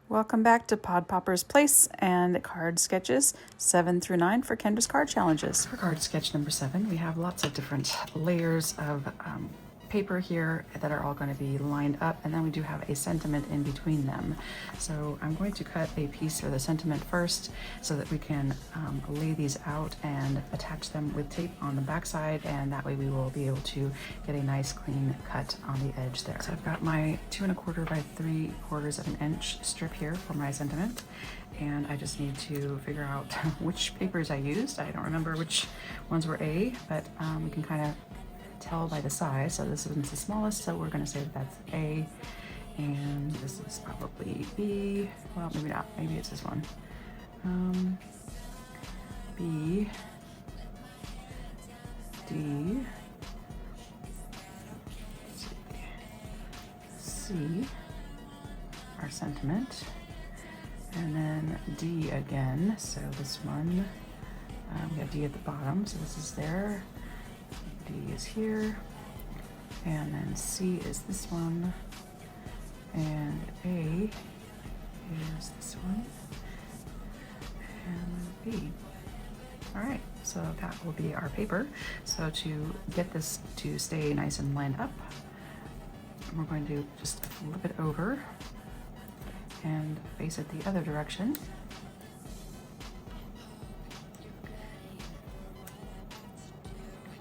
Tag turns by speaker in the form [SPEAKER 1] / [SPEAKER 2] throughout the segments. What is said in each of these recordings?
[SPEAKER 1] Welcome back to Pod Popper's Place and card sketches 7 through 9 for Kendra's card challenges. For card sketch number 7, we have lots of different layers of paper here that are all going to be lined up, and then we do have a sentiment in between them. So I'm going to cut a piece for the sentiment first so that we can lay these out and attach them with tape on the back side, and that way we will be able to get a nice clean cut on the edge there. So I've got my 2 1/4 by 3/4 of an inch strip here for my sentiment, and I just need to figure out which papers I used. I don't remember which ones were A, but we can kind of tell by the size. So this one's the smallest, so we're going to say that that's A, and this is probably B. Well, maybe not. Maybe it's this one. B, D, C, our sentiment, and then D again. So this one, we have D at the bottom, so this is there. D is here, and then C is this one, and A is this one, and B. All right, so that will be our paper. So to get this to stay nice and lined up, we're going to just flip it over and face it the other direction.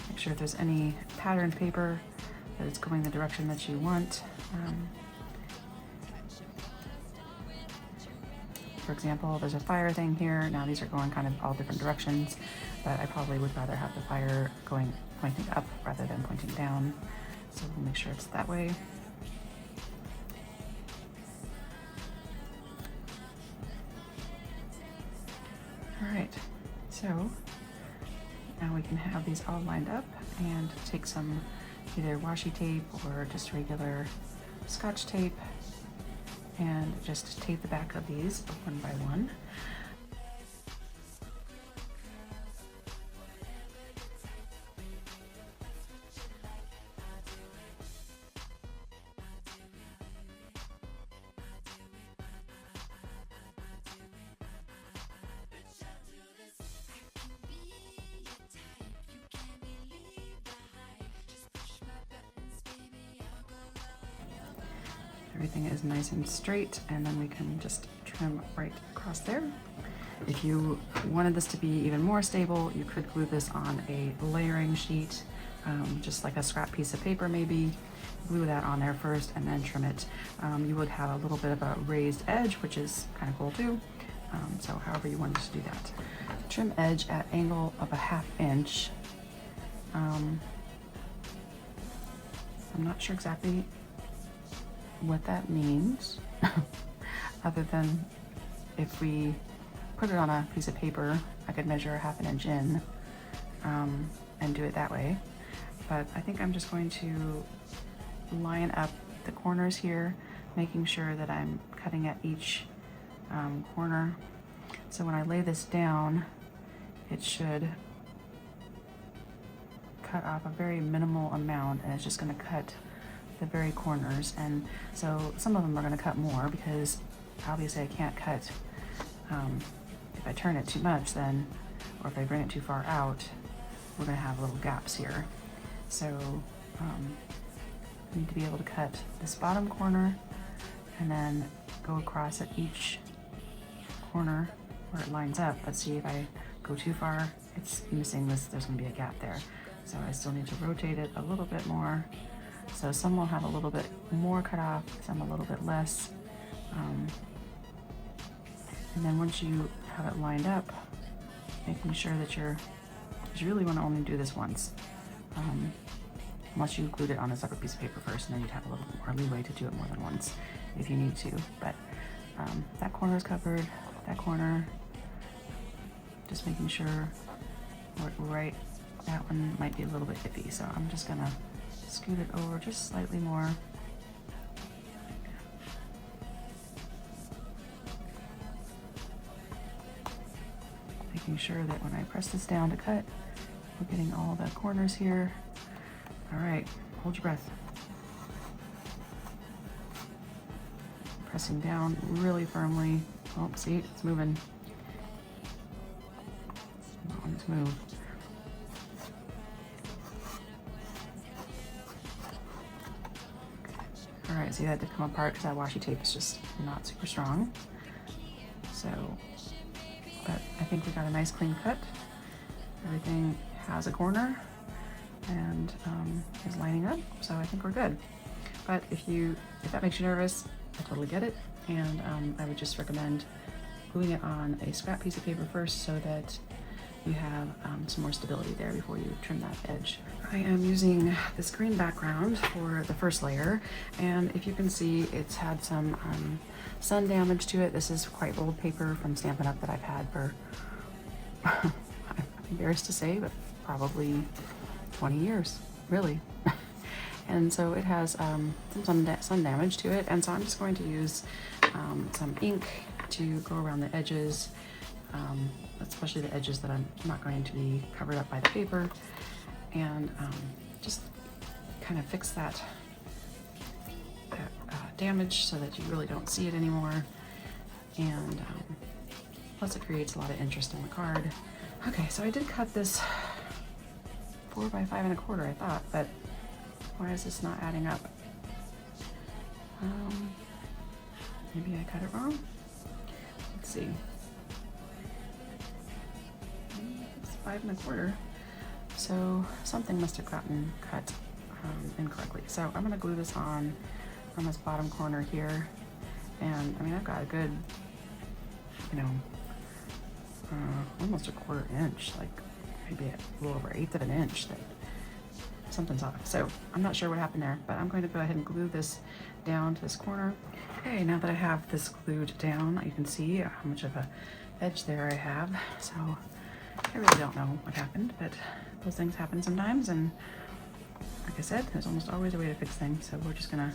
[SPEAKER 1] Make sure if there's any patterned paper that it's going the direction that you want. For example, there's a fire thing here. Now these are going kind of all different directions, but I probably would rather have the fire pointing up rather than pointing down. So we'll make sure it's that way. All right, so now we can have these all lined up and take some either washi tape or just regular Scotch tape and just tape the back of these one by one. Everything is nice and straight, and then we can just trim right across there. If you wanted this to be even more stable, you could glue this on a layering sheet, just like a scrap piece of paper maybe. Glue that on there first and then trim it. You would have a little bit of a raised edge, which is kind of cool too. So however you wanted to do that. Trim edge at angle of a 1/2 inch. I'm not sure exactly what that means other than if we put it on a piece of paper, I could measure a 1/2 inch in and do it that way. But I think I'm just going to line up the corners here, making sure that I'm cutting at each corner. So when I lay this down, it should cut off a very minimal amount, and it's just going to cut the very corners. And so some of them are going to cut more because obviously I can't cut if I turn it too much, then, or if I bring it too far out, we're going to have little gaps here. So I need to be able to cut this bottom corner and then go across at each corner where it lines up. Let's see, if I go too far, it's missing this, there's going to be a gap there. So I still need to rotate it a little bit more. So some will have a little bit more cut off, some a little bit less. And then once you have it lined up, making sure that you really want to only do this once. Unless you glued it on a separate piece of paper first, and then you'd have a little bit more leeway to do it more than once if you need to. But that corner is covered, that corner, just making sure right, that one might be a little bit iffy. So I'm just gonna scoot it over just slightly more. Making sure that when I press this down to cut, we're getting all the corners here. All right, hold your breath. pressing down really firmly. Oh, see, it's moving. It's on to move. All right, see that did come apart because that washi tape is just not super strong. So, but I think we got a nice clean cut. Everything has a corner and is lining up, so I think we're good. But if that makes you nervous, I totally get it. And I would just recommend gluing it on a scrap piece of paper first so that you have some more stability there before you trim that edge. I am using this green background for the first layer, and if you can see, it's had some sun damage to it. This is quite old paper from Stampin' Up! That I've had for, I'm embarrassed to say, but probably 20 years, really. And so it has some sun damage to it, and so I'm just going to use some ink to go around the edges, especially the edges that I'm not going to be covered up by the paper, and just kind of fix that damage so that you really don't see it anymore. And plus it creates a lot of interest in the card. Okay, so I did cut this 4 by 5 1/4, I thought, but why is this not adding up? Maybe I cut it wrong. Let's see. It's 5 1/4. So something must have gotten cut incorrectly. So I'm gonna glue this on this bottom corner here. And I mean, I've got a good, you know, almost a 1/4 inch, like maybe a little over 1/8 of an inch that something's off. So I'm not sure what happened there, but I'm going to go ahead and glue this down to this corner. Okay, now that I have this glued down, you can see how much of a edge there I have. So I really don't know what happened, but those things happen sometimes. And like I said, there's almost always a way to fix things. So we're just gonna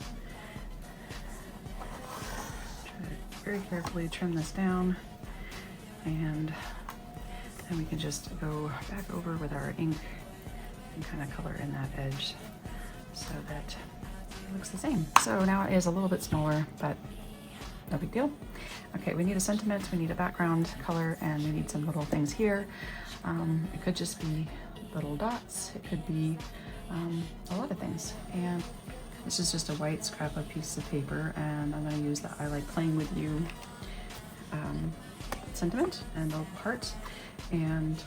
[SPEAKER 1] try to very carefully trim this down, and then we can just go back over with our ink and kind of color in that edge so that it looks the same. So now it is a little bit smaller, but no big deal. Okay, we need a sentiment, we need a background color, and we need some little things here. It could just be little dots, it could be a lot of things. And this is just a white scrap of piece of paper, and I'm going to use the I Like Playing With You sentiment and the little heart. And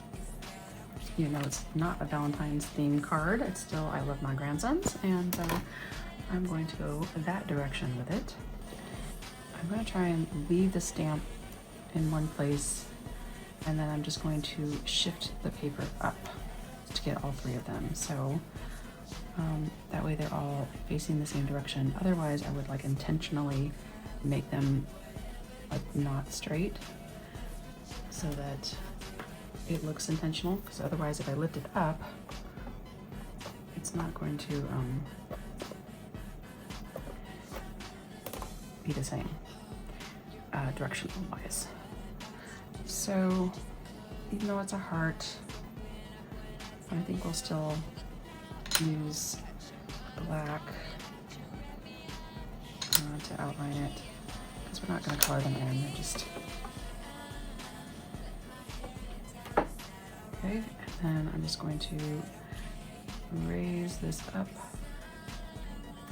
[SPEAKER 1] you know, it's not a Valentine's themed card, it's still I love my grandsons, and I'm going to go that direction with it. I'm going to try and leave the stamp in one place, and then I'm just going to shift the paper up to get all 3 of them. So that way they're all facing the same direction. Otherwise I would like intentionally make them like not straight so that it looks intentional, because otherwise if I lift it up, it's not going to be the same directional wise. So even though it's a heart, I think we'll still use black to outline it, because we're not going to color them in, they're just okay. And then I'm just going to raise this up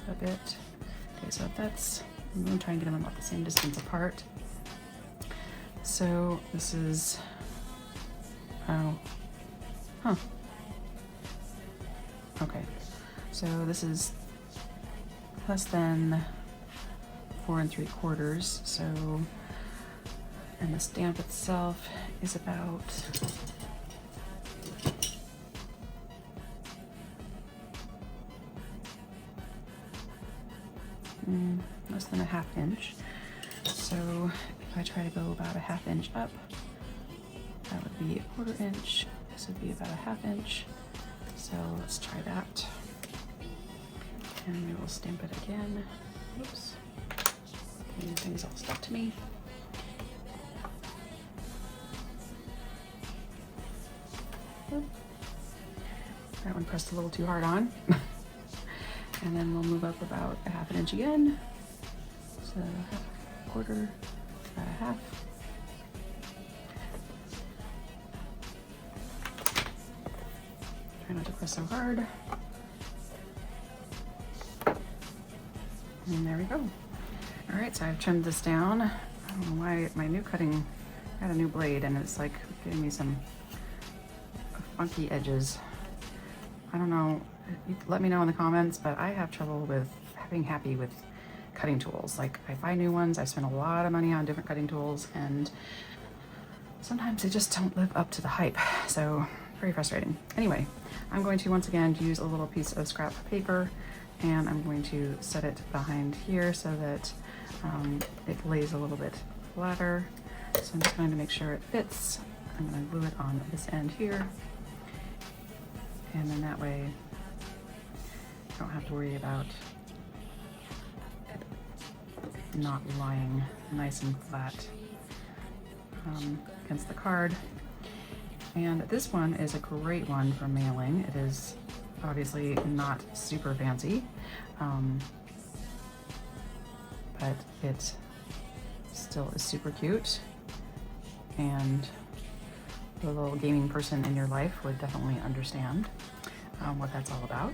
[SPEAKER 1] a bit. Okay, so that's, I'm going to try and get them about the same distance apart. So this is, okay, so this is less than 4 3/4. So, and the stamp itself is about less than a 1/2 inch. So if I try to go about a 1/2 inch up, that would be a 1/4 inch. This would be about a 1/2 inch. So let's try that. And we will stamp it again. Oops. Things all stuck to me. Oop. That one pressed a little too hard on. And then we'll move up about a 1/2 inch again. So quarter, about a half. Try not to press so hard. And there we go. All right, so I've trimmed this down. I don't know why my new cutting, I got a new blade and it's like giving me some funky edges. I don't know, you let me know in the comments, but I have trouble with being happy with cutting tools. Like I buy new ones, I spend a lot of money on different cutting tools and sometimes they just don't live up to the hype. So very frustrating. Anyway, I'm going to once again use a little piece of scrap paper and I'm going to set it behind here so that it lays a little bit flatter. So I'm just going to make sure it fits. I'm going to glue it on this end here. And then that way I don't have to worry about it not lying nice and flat against the card. And this one is a great one for mailing. It is obviously not super fancy, but it still is super cute, and the little gaming person in your life would definitely understand what that's all about.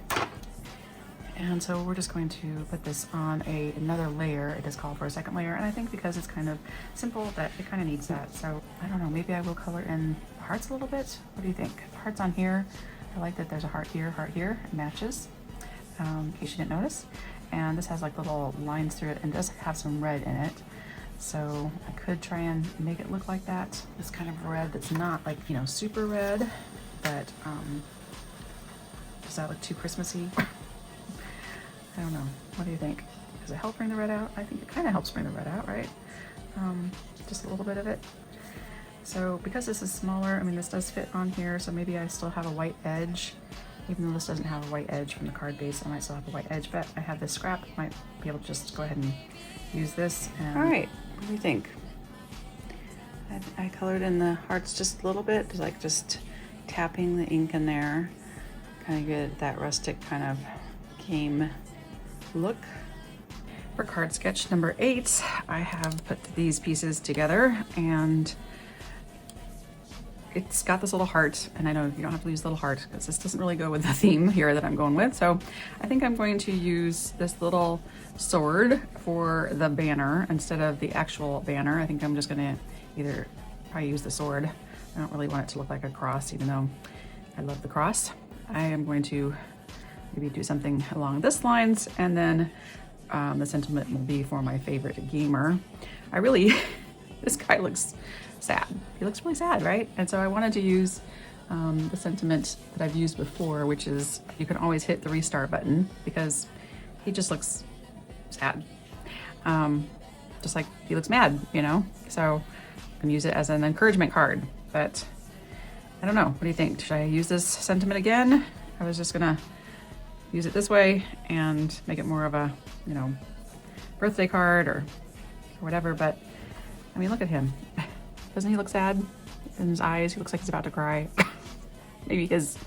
[SPEAKER 1] And so we're just going to put this on another layer. It does call for a second layer, and I think because it's kind of simple that it kind of needs that. So I don't know, maybe I will color in the hearts a little bit. What do you think? Hearts on here. I like that there's a heart here, it matches, in case you didn't notice. And this has like little lines through it and does have some red in it. So I could try and make it look like that. This kind of red that's not like, you know, super red, but does that look too Christmassy? I don't know. What do you think? Does it help bring the red out? I think it kind of helps bring the red out, right? Just a little bit of it. So because this is smaller, I mean, this does fit on here, so maybe I still have a white edge. Even though this doesn't have a white edge from the card base, I might still have a white edge, but I have this scrap. I might be able to just go ahead and use this. And all right, what do you think? I colored in the hearts just a little bit, like just tapping the ink in there. Kind of get that rustic kind of game look. For card sketch number 8, I have put these pieces together, and it's got this little heart, and I know you don't have to use little heart because this doesn't really go with the theme here that I'm going with. So I think I'm going to use this little sword for the banner instead of the actual banner. I think I'm just gonna either probably use the sword. I don't really want it to look like a cross, even though I love the cross. I am going to maybe do something along this lines, and then the sentiment will be for my favorite gamer. I really, this guy looks sad. He looks really sad, right? And so I wanted to use the sentiment that I've used before, which is you can always hit the restart button, because he just looks sad. Just like he looks mad, you know? So I can use it as an encouragement card, but I don't know. What do you think? Should I use this sentiment again? I was just gonna use it this way and make it more of a, you know, birthday card or whatever, but I mean, look at him. Doesn't he look sad? In his eyes, he looks like he's about to cry. Maybe his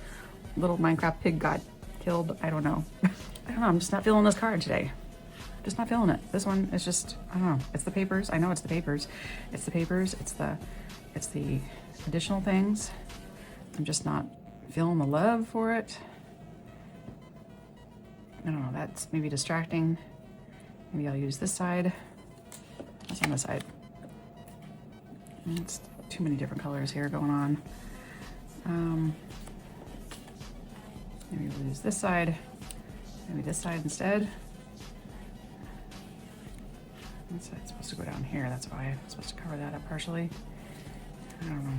[SPEAKER 1] little Minecraft pig got killed. I don't know. I don't know, I'm just not feeling this card today. Just not feeling it. This one is just, I don't know. It's the papers. I know it's the papers. It's the papers. It's the additional things. I'm just not feeling the love for it. I don't know, that's maybe distracting. Maybe I'll use this side. What's on this side? It's too many different colors here going on. Maybe we'll use this side. Maybe this side instead. This side's supposed to go down here. That's why I'm supposed to cover that up partially. I don't know.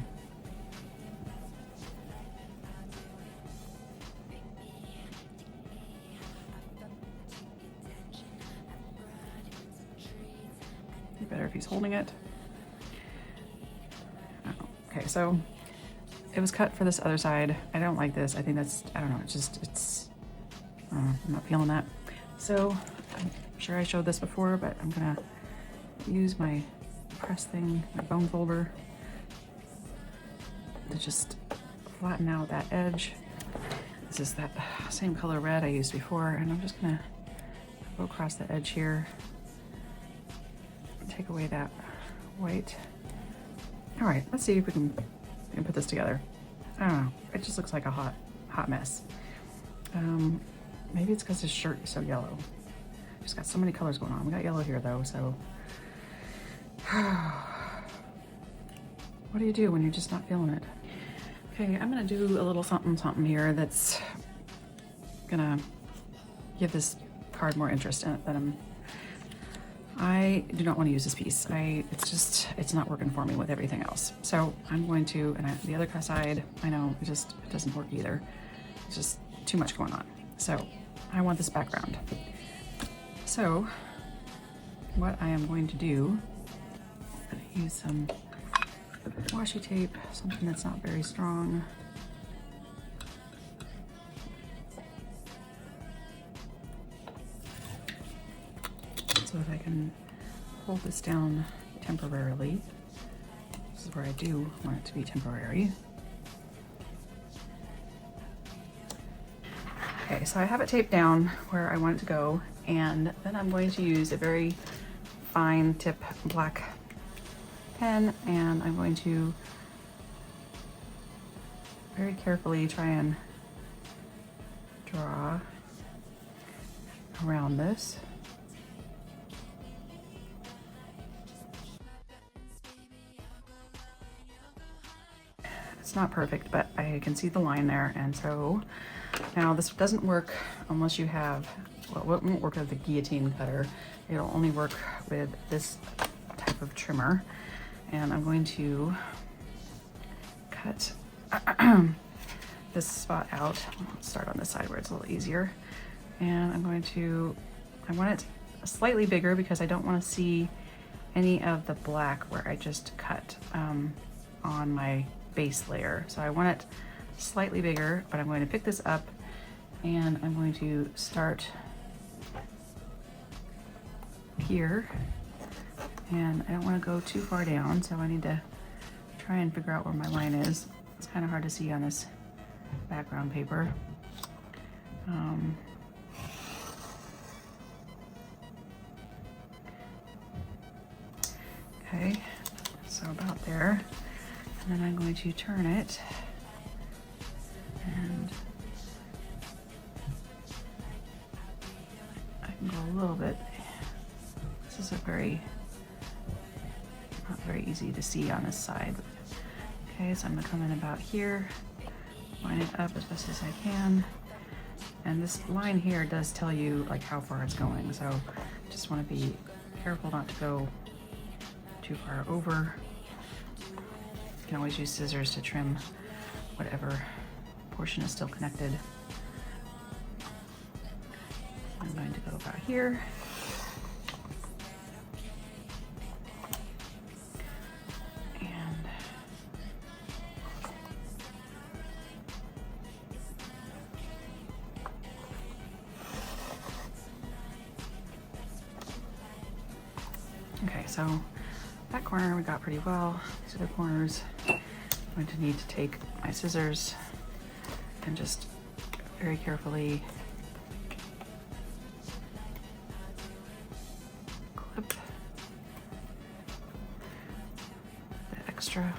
[SPEAKER 1] Better if he's holding it. Oh, okay, so it was cut for this other side. I don't like this. I think that's, I don't know, I'm not feeling that. So I'm sure I showed this before, but I'm gonna use my press thing, my bone folder, to just flatten out that edge. This is that same color red I used before, and I'm just gonna go across the edge here. take away that white. All right, let's see if we can put this together. I don't know, it just looks like a hot mess. Maybe it's because his shirt is so yellow. Just got so many colors going on. We got yellow here though, so. What do you do when you're just not feeling it? Okay, I'm gonna do a little something here that's gonna give this card more interest in it than I do not want to use this piece. It's not working for me with everything else. So I'm going to, and the other side, I know it doesn't work either. It's just too much going on. So I want this background. So what I am going to do, I'm gonna use some washi tape, something that's not very strong. So that I can hold this down temporarily. This is where I do want it to be temporary. Okay, so I have it taped down where I want it to go, and then I'm going to use a very fine tip black pen, and I'm going to very carefully try and draw around this. It's not perfect, but I can see the line there, and so now this doesn't work unless you have, well, it won't work with the guillotine cutter. It'll only work with this type of trimmer. And I'm going to cut this spot out. Let's start on this side where it's a little easier. And I want it slightly bigger because I don't want to see any of the black where I just cut on my base layer. So I want it slightly bigger, but I'm going to pick this up and I'm going to start here. And I don't want to go too far down, so I need to try and figure out where my line is. It's kind of hard to see on this background paper. Okay, so about there. And then I'm going to turn it, and I can go a little bit. This is not very easy to see on this side. Okay, so I'm gonna come in about here, line it up as best as I can. And this line here does tell you like how far it's going, so just want to be careful not to go too far over. You can always use scissors to trim whatever portion is still connected. I'm going to go about here. Okay, so that corner we got pretty well. These other corners, I'm going to need to take my scissors and just very carefully clip the extra.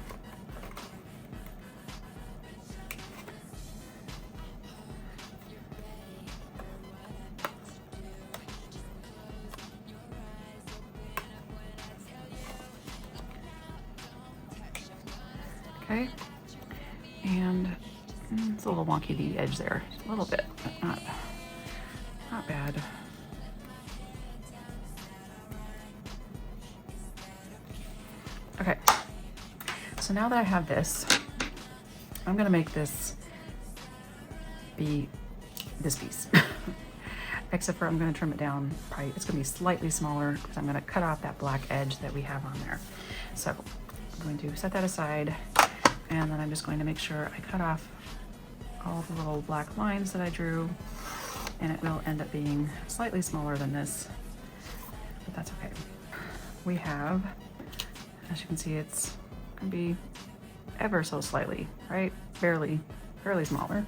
[SPEAKER 1] Okay, and it's a little wonky, the edge there, a little bit, but not bad. Okay, so now that I have this, I'm gonna make this be this piece. Except for I'm gonna trim it down, probably it's gonna be slightly smaller because I'm gonna cut off that black edge that we have on there. So I'm going to set that aside. And then I'm just going to make sure I cut off all the little black lines that I drew, and it will end up being slightly smaller than this, but that's okay. We have, as you can see, it's gonna be ever so slightly, right? Barely smaller.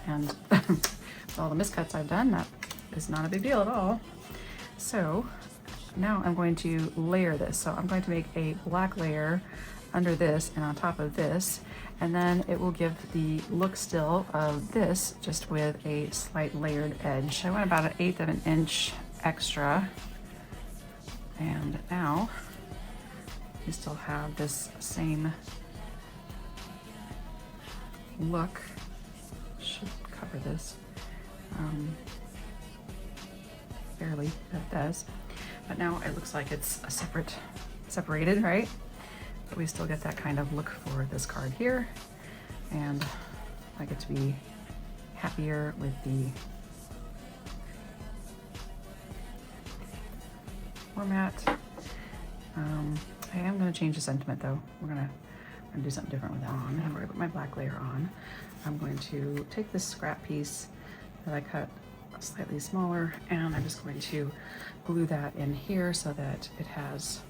[SPEAKER 1] And with all the miscuts I've done, that is not a big deal at all. So now I'm going to layer this. So I'm going to make a black layer under this and on top of this, and then it will give the look still of this just with a slight layered edge. I went about 1/8 of an inch extra, and now you still have this same look. Should cover this barely, but it does. But now it looks like it's a separated, right? But we still get that kind of look for this card here, and I get to be happier with the format. I am going to change the sentiment though. We're gonna do something different with that on. I'm going to put my black layer on. I'm going to take this scrap piece that I cut slightly smaller, and I'm just going to glue that in here so that it has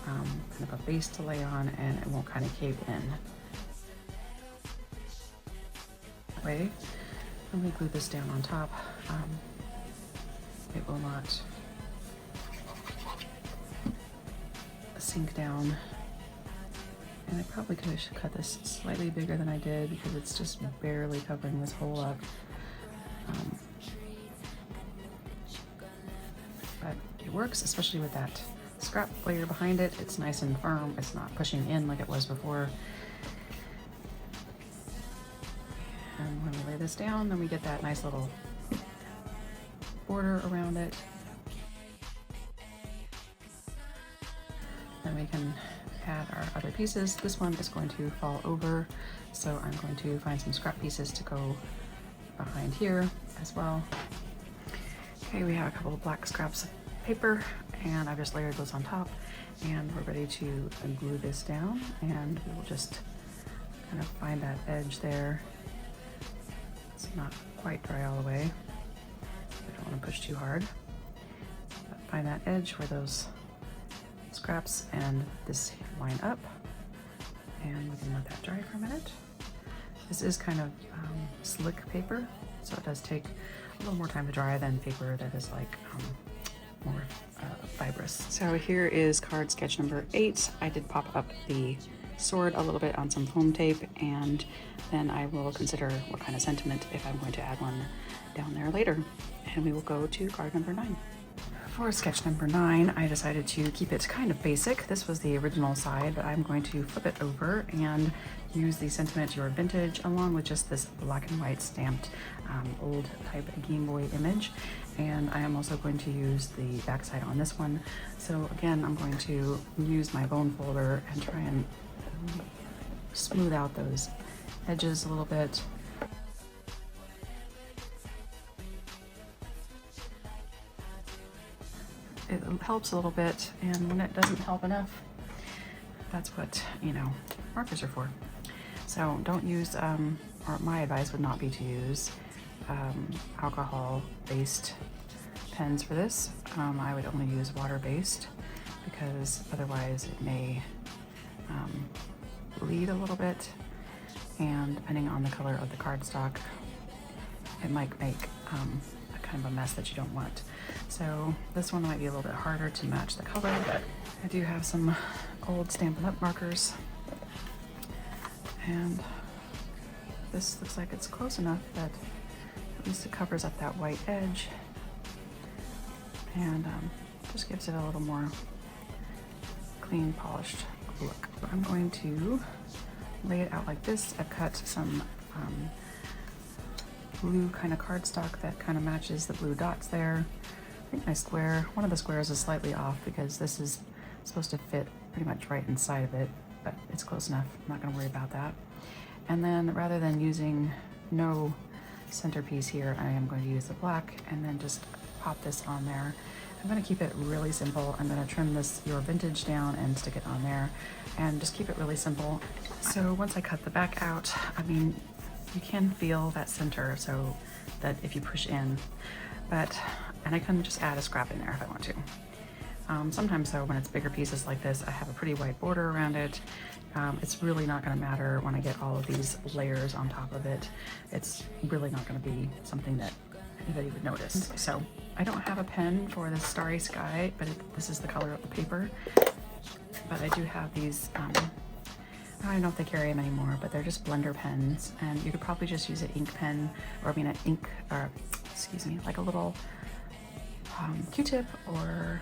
[SPEAKER 1] kind of a base to lay on and it won't kind of cave in. That way, when we glue this down on top, it will not sink down. And I probably could have cut this slightly bigger than I did because it's just barely covering this hole up. But it works, especially with that scrap layer behind it. It's nice and firm. It's not pushing in like it was before. And when we lay this down, then we get that nice little border around it. Then we can add our other pieces. This one is going to fall over, so I'm going to find some scrap pieces to go behind here as well. Okay, we have a couple of black scraps of paper, and I've just layered those on top, and we're ready to glue this down, and we will just kind of find that edge there. It's not quite dry all the way. I don't want to push too hard. But find that edge where those scraps and this line up, and we can let that dry for a minute. This is kind of slick paper, so it does take a little more time to dry than paper that is like more fibrous. So here is card sketch number 8. I did pop up the sword a little bit on some foam tape, and then I will consider what kind of sentiment if I'm going to add one down there later. And we will go to card number 9. For sketch number 9, I decided to keep it kind of basic. This was the original side, but I'm going to flip it over and use the sentiment Your Vintage along with just this black and white stamped old type Game Boy image. And I am also going to use the backside on this one. So again, I'm going to use my bone folder and try and smooth out those edges a little bit. It helps a little bit, and when it doesn't help enough, that's what, you know, markers are for. So don't use, or my advice would not be to use alcohol-based pens for this. I would only use water-based because otherwise it may bleed a little bit, and depending on the color of the cardstock, it might make a kind of a mess that you don't want. So this one might be a little bit harder to match the color, but I do have some old Stampin' Up! Markers, and this looks like it's close enough that at least it covers up that white edge and just gives it a little more clean, polished look. I'm going to lay it out like this. I've cut some blue kind of cardstock that kind of matches the blue dots there. I think my square, one of the squares is slightly off because this is supposed to fit pretty much right inside of it, but it's close enough. I'm not going to worry about that. And then rather than using no centerpiece here, I am going to use the black and then just pop this on there. I'm going to keep it really simple. I'm going to trim this Your Vintage down and stick it on there and just keep it really simple. So once I cut the back out, I mean, you can feel that center, so that if you push in, and I can just add a scrap in there if I want to. Sometimes though, when it's bigger pieces like this, I have a pretty white border around it. It's really not going to matter when I get all of these layers on top of it. It's really not going to be something that anybody would notice. So I don't have a pen for this starry sky, but this is the color of the paper. But I do have these, I don't know if they carry them anymore, but they're just blender pens, and you could probably just use an ink pen, or I mean an ink, or excuse me, like a little Q-tip or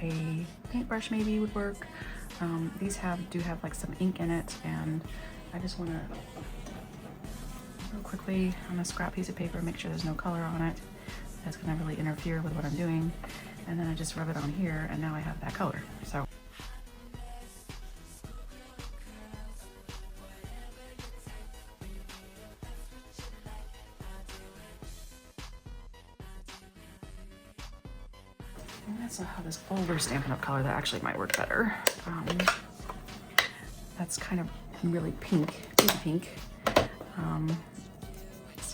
[SPEAKER 1] a paintbrush maybe would work. These do have like some ink in it, and I just want to real quickly on a scrap piece of paper make sure there's no color on it that's going to really interfere with what I'm doing, and then I just rub it on here, and now I have that color. So that's how this older Stampin' Up! Color that actually might work better. That's kind of really pink, baby pink.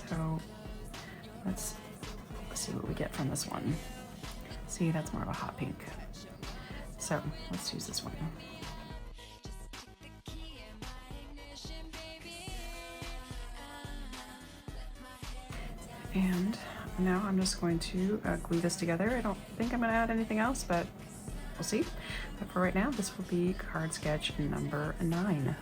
[SPEAKER 1] So let's see what we get from this one. See, that's more of a hot pink. So let's use this one. And now I'm just going to glue this together. I don't think I'm going to add anything else, but we'll see. But for right now, this will be card sketch number 9.